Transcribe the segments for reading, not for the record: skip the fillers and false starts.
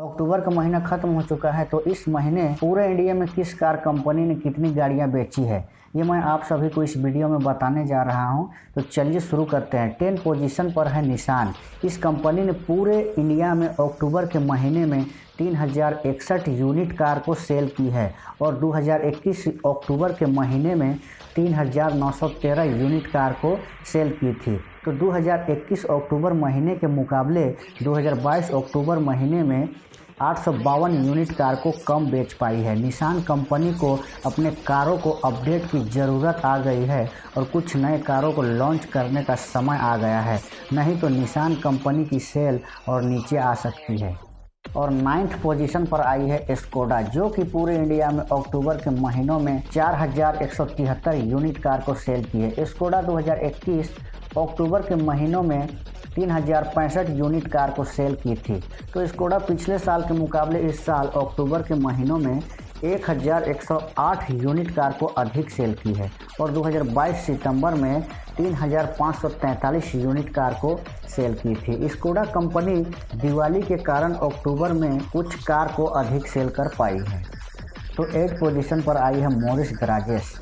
अक्टूबर का महीना खत्म हो चुका है, तो इस महीने पूरे इंडिया में किस कार कंपनी ने कितनी गाड़ियां बेची है, ये मैं आप सभी को इस वीडियो में बताने जा रहा हूं। तो चलिए शुरू करते हैं। 10 पोजीशन पर है निसान। इस कंपनी ने पूरे इंडिया में अक्टूबर के महीने में 3061 यूनिट कार को सेल की है और 2021 अक्टूबर के महीने में 3913 यूनिट कार को सेल की थी। तो 2021 अक्टूबर महीने के मुकाबले 2022 अक्टूबर महीने में 852 यूनिट कार को कम बेच पाई है। निसान कंपनी को अपने कारों को अपडेट की ज़रूरत आ गई है और कुछ नए कारों को लॉन्च करने का समय आ गया है, नहीं तो निसान कंपनी की सेल और नीचे आ सकती है। और 9th पोजीशन पर आई है स्कोडा, जो कि पूरे इंडिया में अक्टूबर के महीनों में 4173 यूनिट कार को सेल की है। स्कोडा 2021 अक्टूबर के महीनों में 3065 यूनिट कार को सेल की थी। तो स्कोडा पिछले साल के मुकाबले इस साल अक्टूबर के महीनों में 1108 यूनिट कार को अधिक सेल की है और 2022 सितंबर में 3543 यूनिट कार को सेल की थी। स्कोडा कंपनी दिवाली के कारण अक्टूबर में कुछ कार को अधिक सेल कर पाई है। तो 8 पोजीशन पर आई है मॉरिस गराजेस,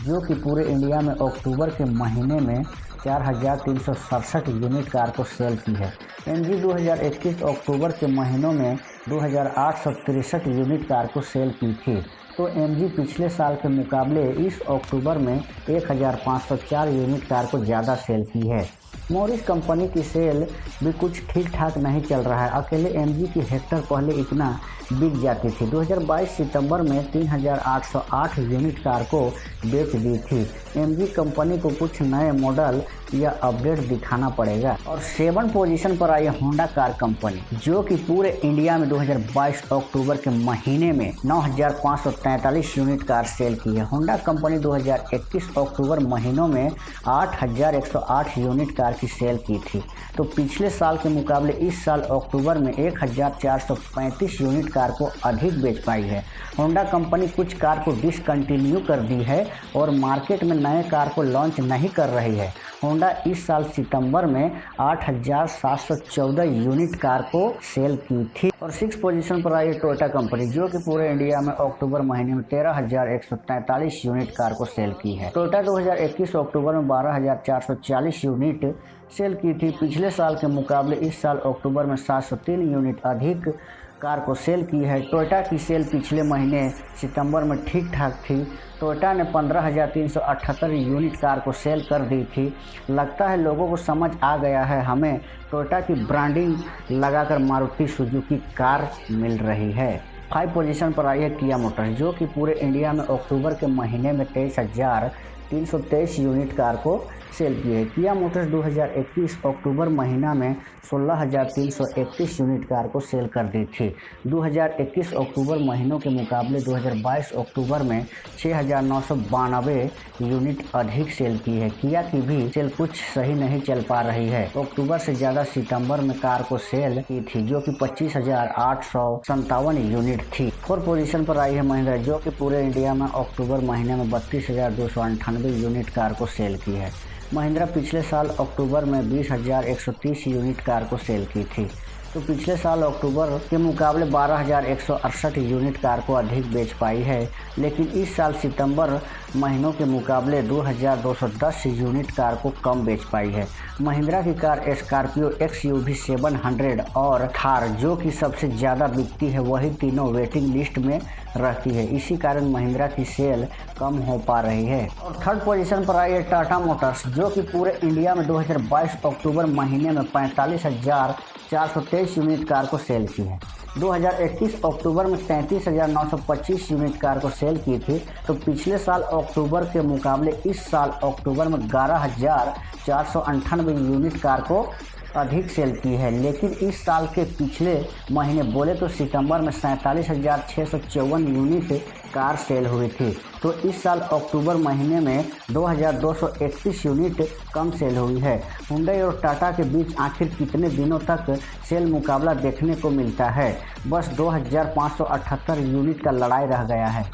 जो कि पूरे इंडिया में अक्टूबर के महीने में 4367 यूनिट कार को सेल की है। एमजी 2021 अक्टूबर के महीनों में 2863 यूनिट कार को सेल की थी। तो एमजी पिछले साल के मुकाबले इस अक्टूबर में 1504 यूनिट कार को ज़्यादा सेल की है। मॉरिस कंपनी की सेल भी कुछ ठीक ठाक नहीं चल रहा है। अकेले एमजी की हेक्टर पहले इतना बिक जाती थी। 2022 सितंबर में 3808 यूनिट कार को बेच दी थी। एमजी कंपनी को कुछ नए मॉडल या अपडेट दिखाना पड़ेगा। और 7 पोजीशन पर आई होंडा कार कंपनी, जो कि पूरे इंडिया में 2022 अक्टूबर के महीने में 9543 यूनिट कार सेल की है। होंडा कंपनी 2021 अक्टूबर महीनों में 8108 यूनिट कार की सेल की थी। तो पिछले साल के मुकाबले इस साल अक्टूबर में 1435 यूनिट कार को अधिक बेच पाई है। होंडा कंपनी कुछ कार को डिसकंटिन्यू कर दी है और मार्केट में नए कार को लॉन्च नहीं कर रही है। होंडा इस साल सितंबर में 8714 यूनिट कार को सेल की थी। और 6 पोजीशन पर आई है टोयोटा कंपनी, जो कि पूरे इंडिया में अक्टूबर महीने में 13143 यूनिट कार को सेल की है। टोयोटा 2021 अक्टूबर में 12440 यूनिट सेल की थी। पिछले साल के मुकाबले इस साल अक्टूबर में 703 यूनिट अधिक कार को सेल की है। टोयोटा की सेल पिछले महीने सितंबर में ठीक ठाक थी। टोयोटा ने 15378 यूनिट कार को सेल कर दी थी। लगता है लोगों को समझ आ गया है, हमें टोयोटा की ब्रांडिंग लगाकर मारुति सुजुकी कार मिल रही है। 5 पोजीशन पर आई है किया मोटर्स, जो कि पूरे इंडिया में अक्टूबर के महीने में 23,323 यूनिट कार को सेल की है। किया मोटर्स 2021 अक्टूबर महीना में 16,331 यूनिट कार को सेल कर दी थी। 2021 अक्टूबर महीनों के मुकाबले 2022 अक्टूबर में 6,992 यूनिट अधिक सेल की है। किया की भी सेल कुछ सही नहीं चल पा रही है। अक्टूबर से ज़्यादा सितंबर में कार को सेल की थी, जो कि 25,857 यूनिट थी। 4 पोजीशन पर आई है महिंद्रा, जो कि पूरे इंडिया में अक्टूबर महीने में 32,298 यूनिट कार को सेल की है। महिंद्रा पिछले साल अक्टूबर में 20,130 यूनिट कार को सेल की थी। तो पिछले साल अक्टूबर के मुकाबले 12,168 यूनिट कार को अधिक बेच पाई है, लेकिन इस साल सितंबर महीनों के मुकाबले 2,210 यूनिट कार को कम बेच पाई है। महिंद्रा की कार स्कॉर्पियो XUV 700 और थार, जो कि सबसे ज़्यादा बिकती है, वही तीनों वेटिंग लिस्ट में रहती है। इसी कारण महिंद्रा की सेल कम हो पा रही है। और 3rd पोजीशन पर आई है टाटा मोटर्स, जो कि पूरे इंडिया में 2022 अक्टूबर महीने में 45,423 यूनिट कार को सेल की है। 2021 अक्टूबर में 33,925 यूनिट कार को सेल की थी। तो पिछले साल अक्टूबर के मुकाबले इस साल अक्टूबर में 11,498 यूनिट कार को अधिक सेल की है। लेकिन इस साल के पिछले महीने बोले तो सितंबर में 47,654 यूनिट कार सेल हुई थी। तो इस साल अक्टूबर महीने में 2,231 यूनिट कम सेल हुई है। हुंडई और टाटा के बीच आखिर कितने दिनों तक सेल मुकाबला देखने को मिलता है? बस 2,578 यूनिट का लड़ाई रह गया है।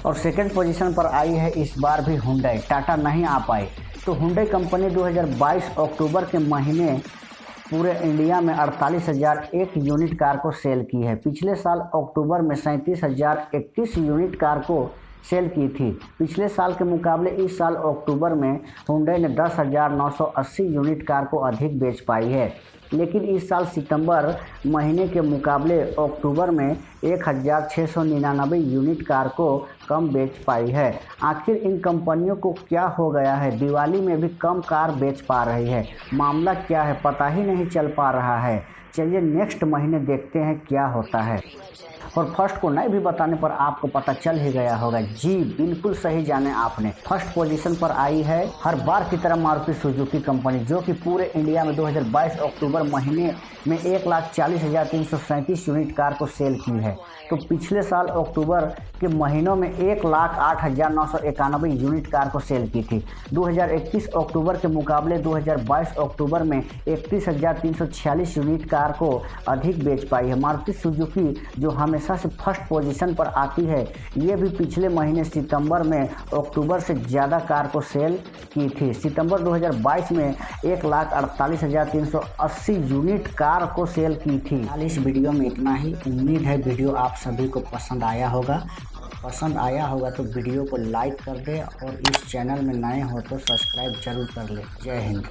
और 2nd पोजीशन पर आई है इस बार भी हुंडई, टाटा नहीं आ पाई। तो हुंडई कंपनी 2022 अक्टूबर के महीने पूरे इंडिया में 48,001 यूनिट कार को सेल की है। पिछले साल अक्टूबर में 37,031 यूनिट कार को सेल की थी। पिछले साल के मुकाबले इस साल अक्टूबर में हुंडई ने 10,980 यूनिट कार को अधिक बेच पाई है, लेकिन इस साल सितंबर महीने के मुकाबले अक्टूबर में 1,699 यूनिट कार को कम बेच पाई है। आखिर इन कंपनियों को क्या हो गया है, दिवाली में भी कम कार बेच पा रही है? मामला क्या है, पता ही नहीं चल पा रहा है। चलिए नेक्स्ट महीने देखते हैं क्या होता है। और फर्स्ट को नहीं भी बताने पर आपको पता चल ही गया होगा। जी बिल्कुल सही जाने आपने, फर्स्ट पोजीशन पर आई है हर बार की तरह मारुति सुजुकी कंपनी, जो कि पूरे इंडिया में 2022 अक्टूबर महीने में 1,40,337 यूनिट कार को सेल की है। तो पिछले साल अक्टूबर के महीनों में 1,08,991 यूनिट कार को सेल की थी। 2021 अक्टूबर के मुकाबले 2022 अक्टूबर में 31,346 यूनिट कार को अधिक बेच पाई है। मारुति सुजुकी जो हमेशा से फर्स्ट पोजीशन पर आती है, ये भी पिछले महीने सितंबर में अक्टूबर से ज़्यादा कार को सेल की थी। सितंबर 2022 में 1,48,380 यूनिट कार को सेल की थी। हाल इस वीडियो में इतना ही। उम्मीद है वीडियो आप सभी को पसंद आया होगा। पसंद आया होगा तो वीडियो को लाइक कर दे और इस चैनल में नए हो तो सब्सक्राइब जरूर कर ले। जय हिंद।